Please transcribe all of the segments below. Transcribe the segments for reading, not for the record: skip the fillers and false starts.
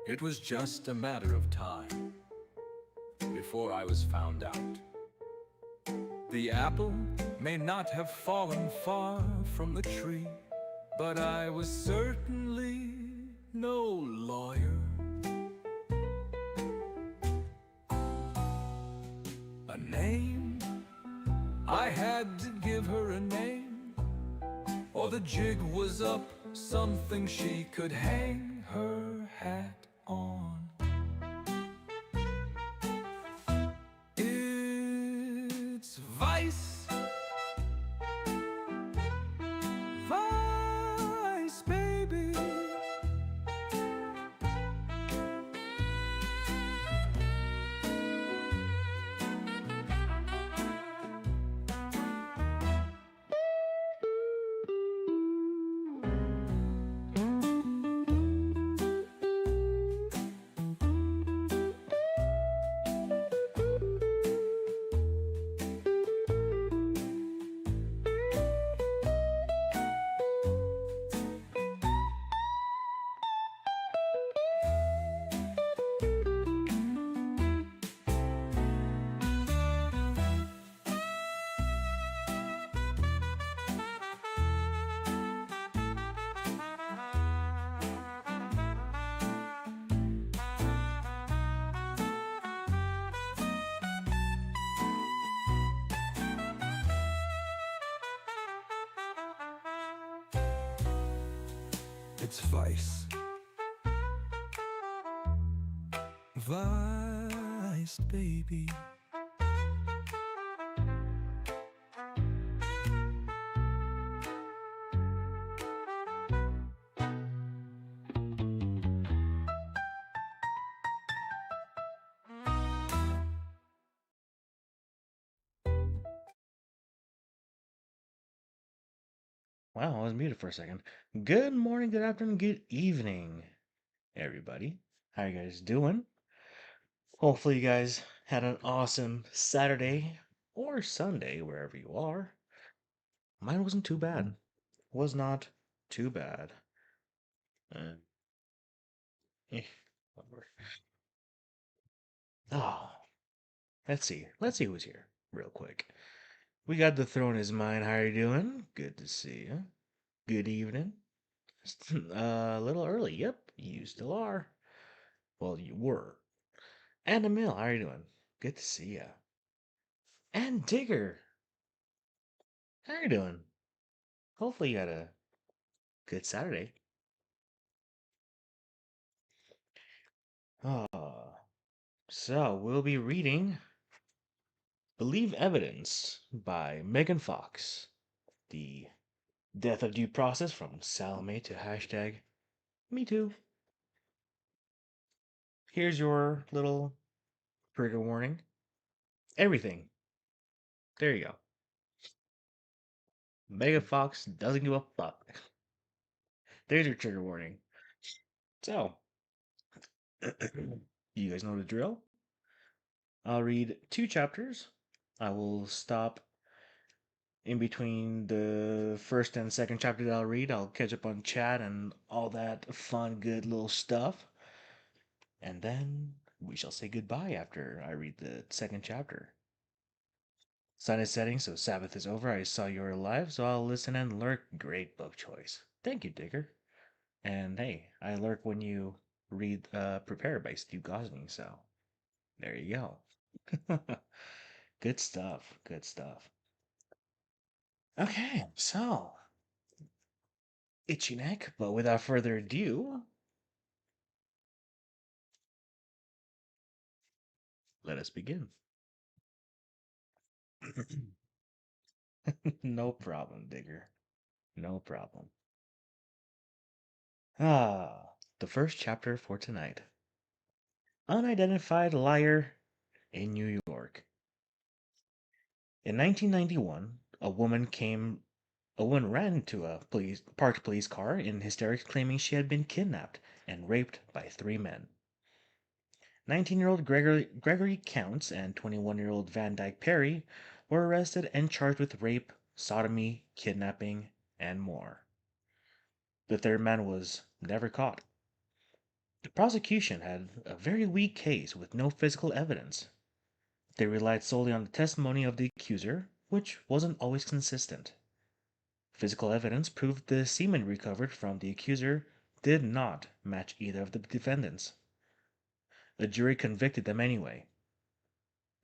It was just a matter of time before I was found out. The apple may not have fallen far from the tree, but I was certainly no lawyer. A name? I had to give her a name, or the jig was up, something she could hang her hat on. It's Vice, Vice, baby. It's Vice, Vice, baby. Wow, I was muted for a second. Good morning, good afternoon, good evening, everybody. How you guys doing? Hopefully, you guys had an awesome Saturday or Sunday, wherever you are. Mine wasn't too bad. Was not too bad. Uh, eh, whatever. Oh, let's see. Let's see who's here, real quick. We got the throne is mine. How are you doing? Good to see you. Good evening. A little early. Yep, you still are. Well, you were. And Emil, how are you doing? Good to see ya. And Digger, how are you doing? Hopefully you had a good Saturday. Oh, so we'll be reading Believe Evidence by Megan Fox. The death of due process from Salome to hashtag Me Too. Here's your little trigger warning. Everything. There you go. Megan Fox doesn't give a fuck. There's your trigger warning. So, you guys know the drill. I'll read two chapters. I will stop in between the first and second chapter that I'll read. I'll catch up on chat and all that fun, good little stuff. And then we shall say goodbye after I read the second chapter. Sun is setting, so Sabbath is over. I saw you were alive, so I'll listen and lurk. Great book choice. Thank you, Digger. And hey, I lurk when you read Prepare by Steve Gosling, so there you go. Good stuff. Good stuff. Okay, so itchy neck, but without further ado, let us begin. No problem, Digger. No problem. The first chapter for tonight. Unidentified liar in New York. In 1991, a woman ran into a parked police car in hysterics claiming she had been kidnapped and raped by three men. 19-year-old Gregory Counts and 21-year-old Van Dyke Perry were arrested and charged with rape, sodomy, kidnapping, and more. The third man was never caught. The prosecution had a very weak case with no physical evidence. They relied solely on the testimony of the accuser, which wasn't always consistent. Physical evidence proved the semen recovered from the accuser did not match either of the defendants. A jury convicted them anyway.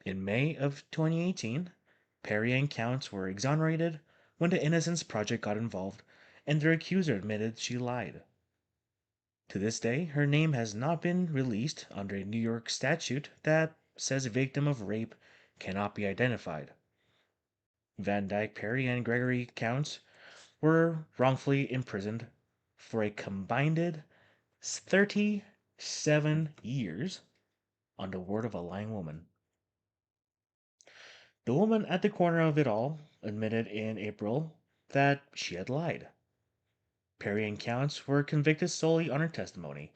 In May of 2018, Perry and Counts were exonerated when the Innocence Project got involved and their accuser admitted she lied. To this day, her name has not been released under a New York statute that says a victim of rape cannot be identified. Van Dyke Perry and Gregory Counts were wrongfully imprisoned for a combined 37 years on the word of a lying woman. The woman at the corner of it all admitted in April that she had lied. Perry and Counts were convicted solely on her testimony.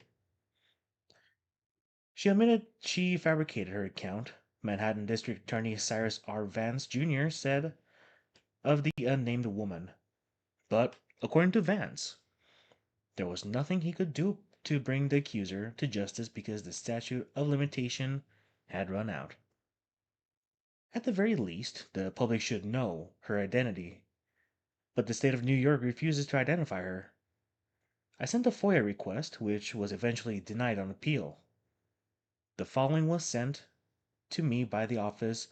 She admitted she fabricated her account. Manhattan District Attorney Cyrus R. Vance Jr. said of the unnamed woman. But, according to Vance, there was nothing he could do to bring the accuser to justice because the statute of limitation had run out. At the very least, the public should know her identity, but the state of New York refuses to identify her. I sent a FOIA request, which was eventually denied on appeal. The following was sent to me by the office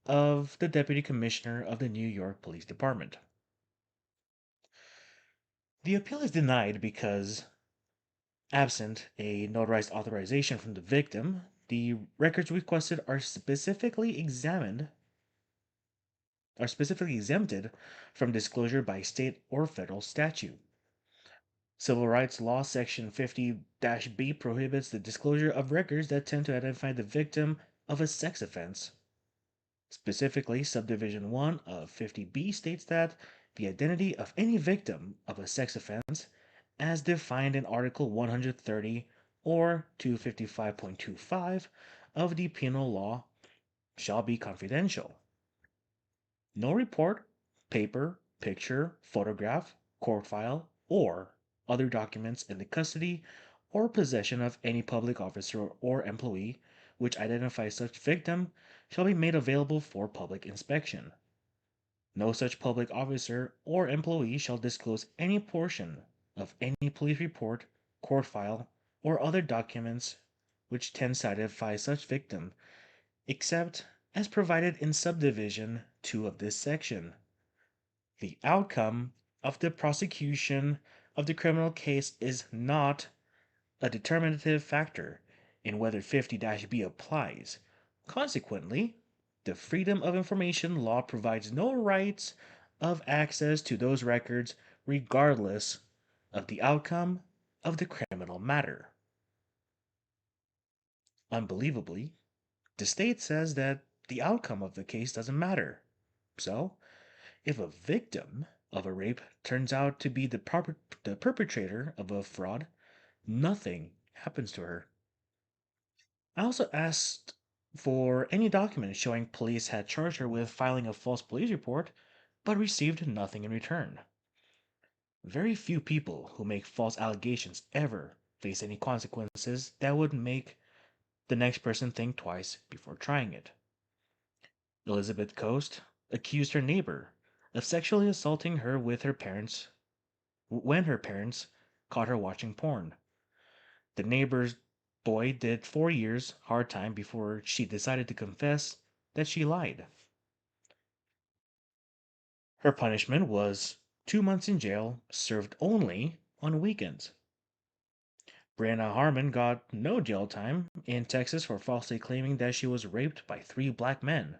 of the Deputy Commissioner of the New York Police Department. The appeal is denied because, absent a notarized authorization from the victim, the records requested are specifically exempted from disclosure by state or federal statute. Civil Rights Law Section 50-B prohibits the disclosure of records that tend to identify the victim of a sex offense. Specifically, Subdivision 1 of 50B states that the identity of any victim of a sex offense, as defined in Article 130 or 255.25 of the Penal Law, shall be confidential. No report, paper, picture, photograph, court file, or other documents in the custody or possession of any public officer or employee which identifies such victim shall be made available for public inspection. No such public officer or employee shall disclose any portion of any police report, court file, or other documents which tend to identify such victim, except as provided in subdivision 2 of this section. The outcome of the prosecution of the criminal case is not a determinative factor in whether 50-B applies. Consequently, the Freedom of Information Law provides no rights of access to those records regardless of the outcome of the criminal matter. Unbelievably, the state says that the outcome of the case doesn't matter. So, if a victim of a rape turns out to be the perpetrator of a fraud, nothing happens to her. I also asked for any documents showing police had charged her with filing a false police report, but received nothing in return. Very few people who make false allegations ever face any consequences that would make the next person think twice before trying it. Elizabeth Coast accused her neighbor of sexually assaulting her with her parents when her parents caught her watching porn. The neighbor's boy did 4 years hard time before she decided to confess that she lied. Her punishment was 2 months in jail, served only on weekends. Brianna Harmon got no jail time in Texas for falsely claiming that she was raped by 3 black men.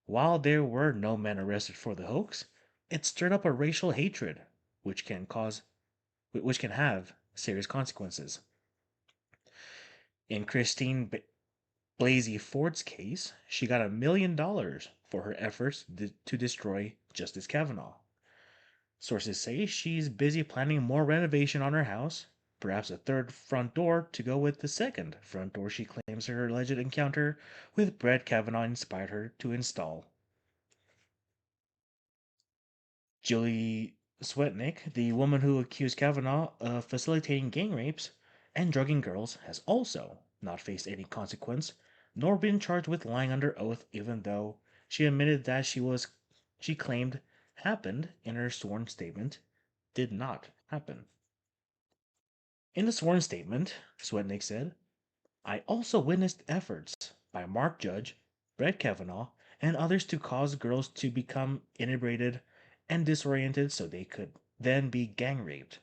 While there were no men arrested for the hoax, it stirred up a racial hatred which can have serious consequences. In Christine Blasey Ford's case, she got $1 million for her efforts to destroy Justice Kavanaugh. Sources say she's busy planning more renovation on her house, perhaps a third front door to go with the second front door she claims her alleged encounter with Brett Kavanaugh inspired her to install. Julie Swetnick, the woman who accused Kavanaugh of facilitating gang rapes, and drugging girls has also not faced any consequence, nor been charged with lying under oath, even though she admitted that she claimed happened in her sworn statement did not happen. In the sworn statement, Swetnick said, I also witnessed efforts by Mark Judge, Brett Kavanaugh, and others to cause girls to become inebriated and disoriented so they could then be gang raped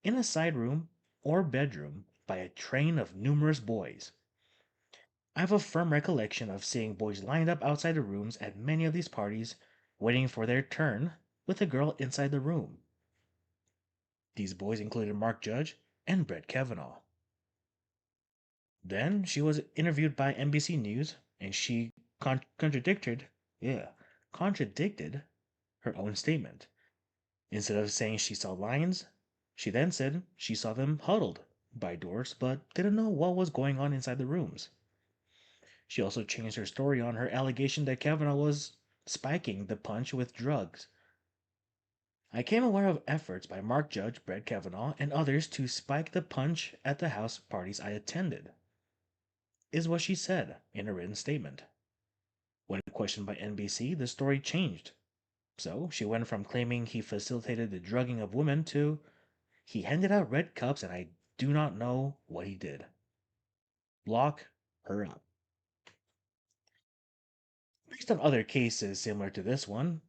in a side room or bedroom by a train of numerous boys. I have a firm recollection of seeing boys lined up outside the rooms at many of these parties, waiting for their turn, with a girl inside the room. These boys included Mark Judge and Brett Kavanaugh. Then she was interviewed by NBC News, and she contradicted, yeah, contradicted her own statement. Instead of saying she saw lions, she then said she saw them huddled by doors, but didn't know what was going on inside the rooms. She also changed her story on her allegation that Kavanaugh was spiking the punch with drugs. I came aware of efforts by Mark Judge, Brett Kavanaugh, and others to spike the punch at the house parties I attended, is what she said in a written statement. When questioned by NBC, the story changed. So she went from claiming he facilitated the drugging of women to he handed out red cups and I do not know what he did. Lock her up. Based on other cases similar to this one,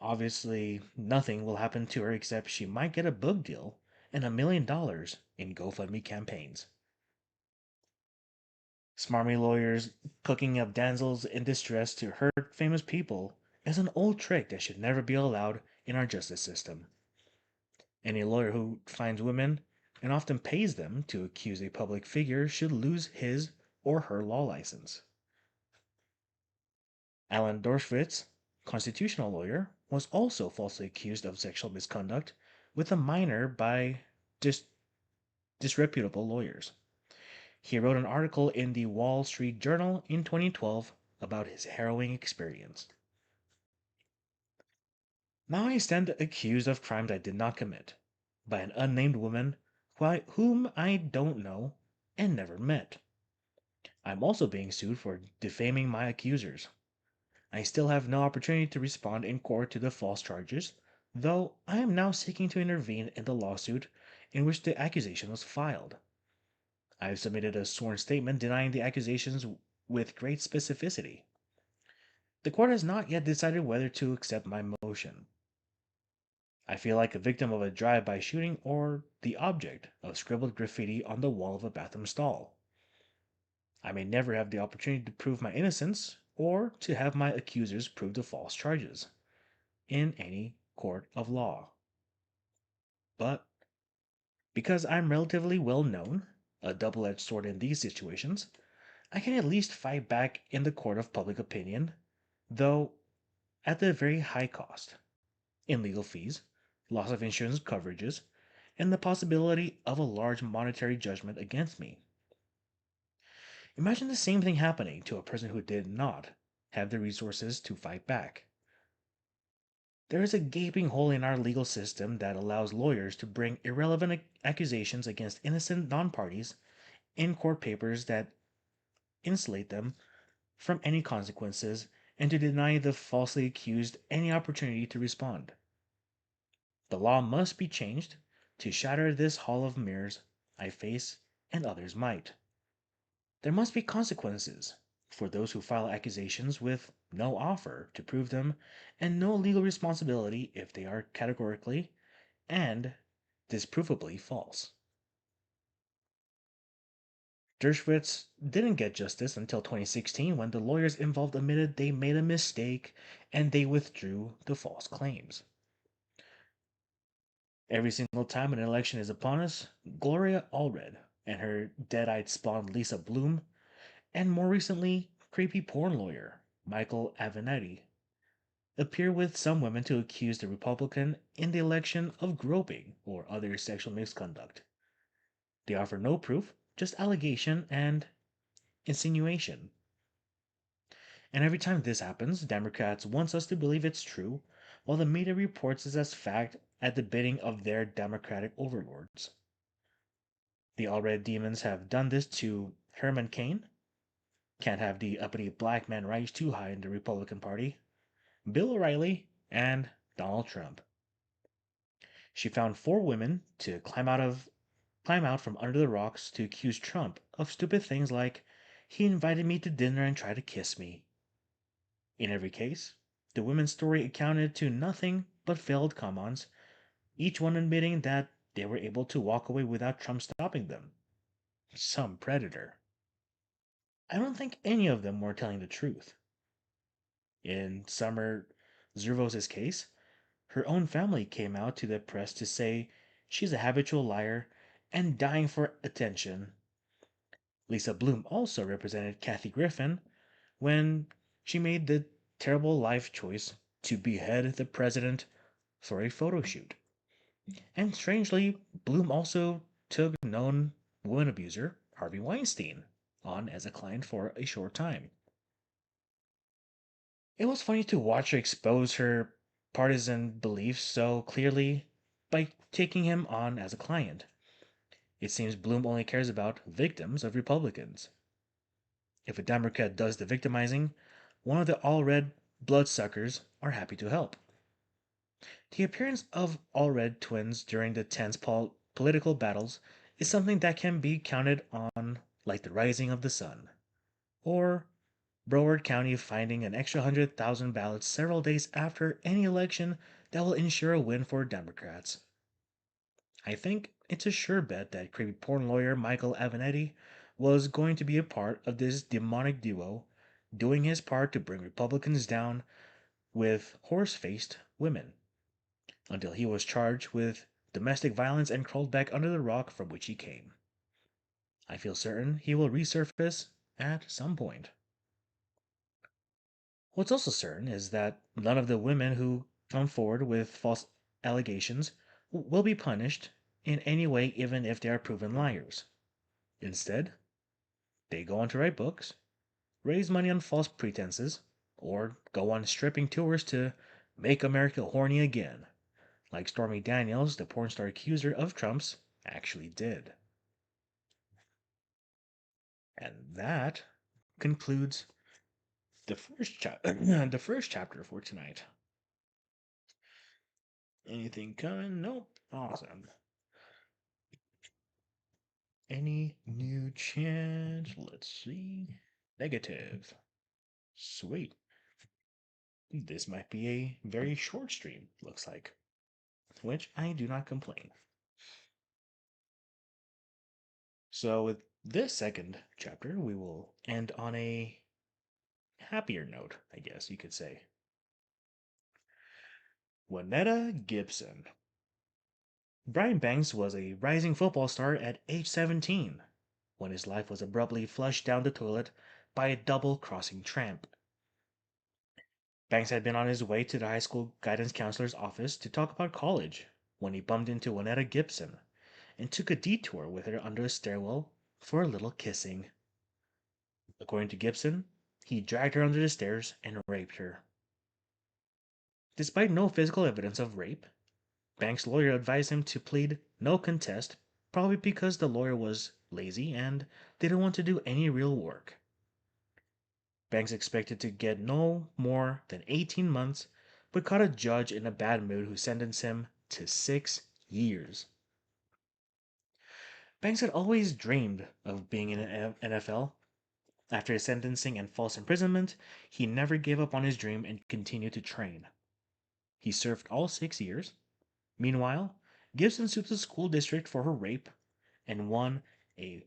obviously nothing will happen to her except she might get a book deal and $1 million in GoFundMe campaigns. Smarmy lawyers cooking up damsels in distress to hurt famous people is an old trick that should never be allowed in our justice system. Any lawyer who finds women and often pays them to accuse a public figure should lose his or her law license. Alan Dershowitz, constitutional lawyer, was also falsely accused of sexual misconduct with a minor by dis- disreputable lawyers. He wrote an article in the Wall Street Journal in 2012 about his harrowing experience. Now I stand accused of crimes I did not commit by an unnamed woman whom I don't know and never met. I'm also being sued for defaming my accusers. I still have no opportunity to respond in court to the false charges, though I am now seeking to intervene in the lawsuit in which the accusation was filed. I have submitted a sworn statement denying the accusations with great specificity. The court has not yet decided whether to accept my motion. I feel like a victim of a drive-by shooting or the object of scribbled graffiti on the wall of a bathroom stall. I may never have the opportunity to prove my innocence or to have my accusers prove the false charges in any court of law. But because I'm relatively well known, a double edged sword in these situations, I can at least fight back in the court of public opinion, though at a very high cost in legal fees, loss of insurance coverages, and the possibility of a large monetary judgment against me. Imagine the same thing happening to a person who did not have the resources to fight back. There is a gaping hole in our legal system that allows lawyers to bring irrelevant accusations against innocent non parties in court papers that insulate them from any consequences and to deny the falsely accused any opportunity to respond. The law must be changed to shatter this hall of mirrors I face and others might. There must be consequences for those who file accusations with no offer to prove them and no legal responsibility if they are categorically and disprovably false. Dershowitz didn't get justice until 2016 when the lawyers involved admitted they made a mistake and they withdrew the false claims. Every single time an election is upon us, Gloria Allred and her dead-eyed spawn Lisa Bloom, and more recently, creepy porn lawyer Michael Avenatti, appear with some women to accuse the Republican in the election of groping or other sexual misconduct. They offer no proof, just allegation and insinuation. And every time this happens, Democrats want us to believe it's true, while the media reports it as fact at the bidding of their Democratic overlords. The All Red Demons have done this to Herman Cain. Can't have the uppity black man rise too high in the Republican Party. Bill O'Reilly and Donald Trump. She found four women to climb out from under the rocks to accuse Trump of stupid things like he invited me to dinner and tried to kiss me. In every case, the women's story accounted to nothing but failed come-ons, each one admitting that they were able to walk away without Trump stopping them. Some predator. I don't think any of them were telling the truth. In Summer Zervos' case, her own family came out to the press to say she's a habitual liar and dying for attention. Lisa Bloom also represented Kathy Griffin when she made the terrible life choice to behead the president for a photo shoot. And strangely, Bloom also took known woman abuser Harvey Weinstein on as a client for a short time. It was funny to watch her expose her partisan beliefs so clearly by taking him on as a client. It seems Bloom only cares about victims of Republicans. If a Democrat does the victimizing, one of the all red bloodsuckers are happy to help. The appearance of all red twins during the tense political battles is something that can be counted on like the rising of the sun. Or Broward County finding an extra 100,000 ballots several days after any election that will ensure a win for Democrats. I think it's a sure bet that creepy porn lawyer Michael Avenatti was going to be a part of this demonic duo, doing his part to bring Republicans down with horse faced women, until he was charged with domestic violence and crawled back under the rock from which he came. I feel certain he will resurface at some point. What's also certain is that none of the women who come forward with false allegations will be punished in any way, even if they are proven liars. Instead, they go on to write books, raise money on false pretenses, or go on stripping tours to make America horny again, like Stormy Daniels, the porn star accuser of Trump's, actually did. And that concludes the the first chapter for tonight. Anything coming? Nope. Awesome. Any new chant? Let's see. Negative. Sweet. This might be a very short stream, looks like. Which I do not complain. So, with this second chapter, we will end on a happier note, I guess you could say. Juanetta Gibson. Brian Banks was a rising football star at age 17 when his life was abruptly flushed down the toilet by a double crossing tramp. Banks had been on his way to the high school guidance counselor's office to talk about college when he bumped into Juanetta Gibson and took a detour with her under a stairwell for a little kissing. According to Gibson, he dragged her under the stairs and raped her. Despite no physical evidence of rape, Banks' lawyer advised him to plead no contest, probably because the lawyer was lazy and didn't want to do any real work. Banks expected to get no more than 18 months, but caught a judge in a bad mood who sentenced him to 6 years. Banks had always dreamed of being in the NFL. After his sentencing and false imprisonment, he never gave up on his dream and continued to train. He served all 6 years. Meanwhile, Gibson sued the school district for her rape and won a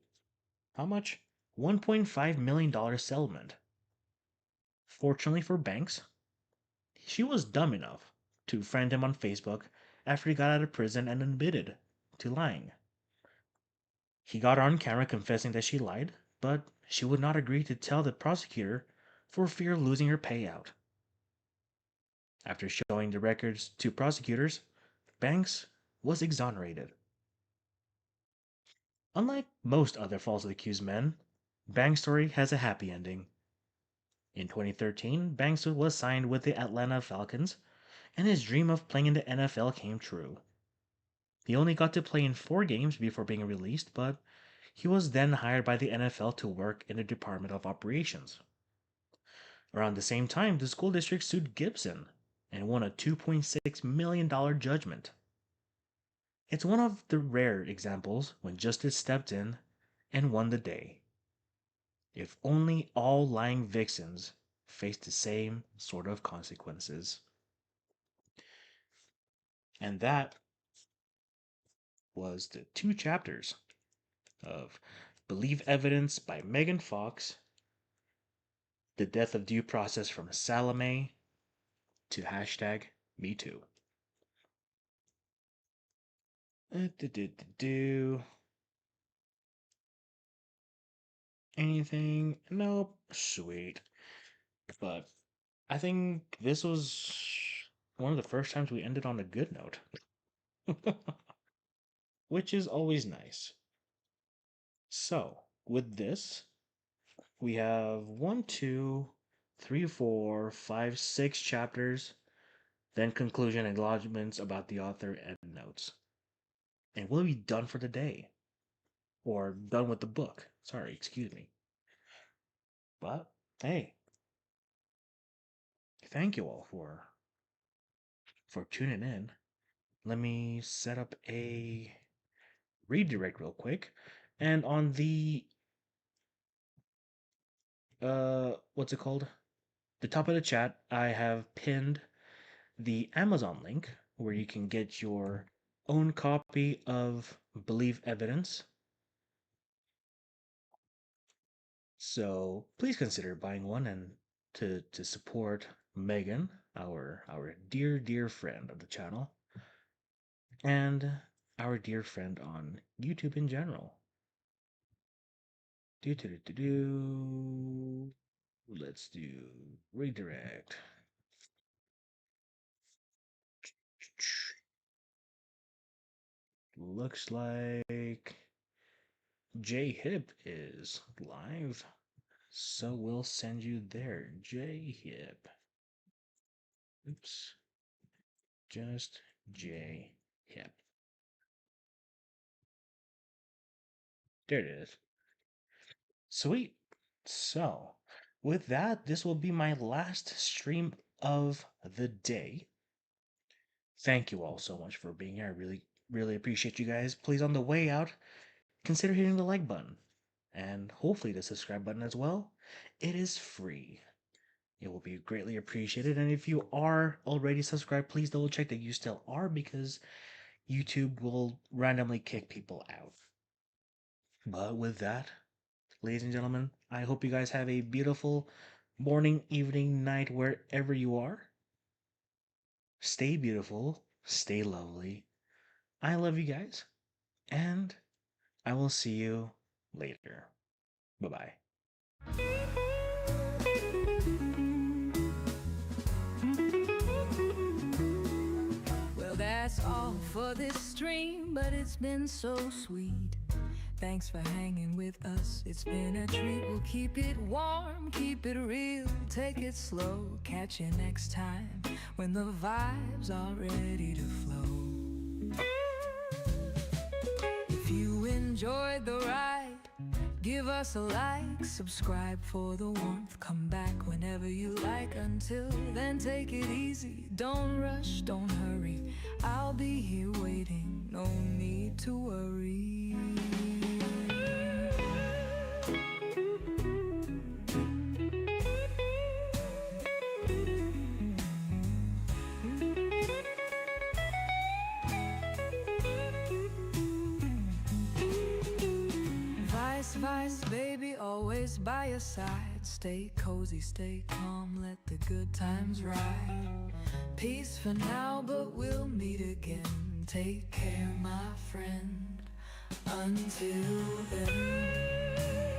how much? $1.5 million settlement. Fortunately for Banks, she was dumb enough to friend him on Facebook after he got out of prison and admitted to lying. He got her on camera confessing that she lied, but she would not agree to tell the prosecutor for fear of losing her payout. After showing the records to prosecutors, Banks was exonerated. Unlike most other falsely accused men, Banks' story has a happy ending. In 2013, Banks was signed with the Atlanta Falcons, and his dream of playing in the NFL came true. He only got to play in 4 games before being released, but He was then hired by the NFL to work in the Department of Operations. Around the same time, the school district sued Gibson and won a $2.6 million judgment. It's one of the rare examples when justice stepped in and won the day. If only all lying vixens faced the same sort of consequences. And that was the 2 chapters of Believe Evidence by Megan Fox, The Death of Due Process from Salome, to hashtag MeToo. Anything? Nope. Sweet. But I think this was one of the first times we ended on a good note, which is always nice. So, with this, we have 1, 2, 3, 4, 5, 6 chapters, then conclusion, acknowledgments about the author, and notes. And we'll be done for the day. Or done with the book. Sorry, excuse me. But, hey, thank you all for tuning in. Let me set up a redirect real quick. And on the what's it called? The top of the chat, I have pinned the Amazon link where you can get your own copy of Believe Evidence. So please consider buying one and to support Megan, our dear friend of the channel, and our dear friend on YouTube in general. Let's do redirect. Looks like J Hip is live, so we'll send you there. J Hip. Oops. Just J Hip. There it is. Sweet. So, with that, this will be my last stream of the day. Thank you all so much for being here. I really appreciate you guys. Please, on the way out, consider hitting the like button and hopefully the subscribe button as well. It is free. It will be greatly appreciated. And if you are already subscribed, please double check that you still are, because YouTube will randomly kick people out. But with that, ladies and gentlemen, I hope you guys have a beautiful morning, evening, night, wherever you are. Stay beautiful, stay lovely. I love you guys, and I will see you later. Bye bye. Well, that's all for this stream, but it's been so sweet. Thanks for hanging with us. It's been a treat. We'll keep it warm, keep it real, take it slow. Catch you next time when the vibes are ready to flow. If you enjoyed the ride, give us a like, subscribe for the warmth. Come back whenever you like. Until then, take it easy. Don't rush, don't hurry. I'll be here waiting. No need to worry. Vice, baby, always by your side. Stay cozy, stay calm, let the good times ride. Peace for now, but we'll meet again. Take care, my friend. Until then.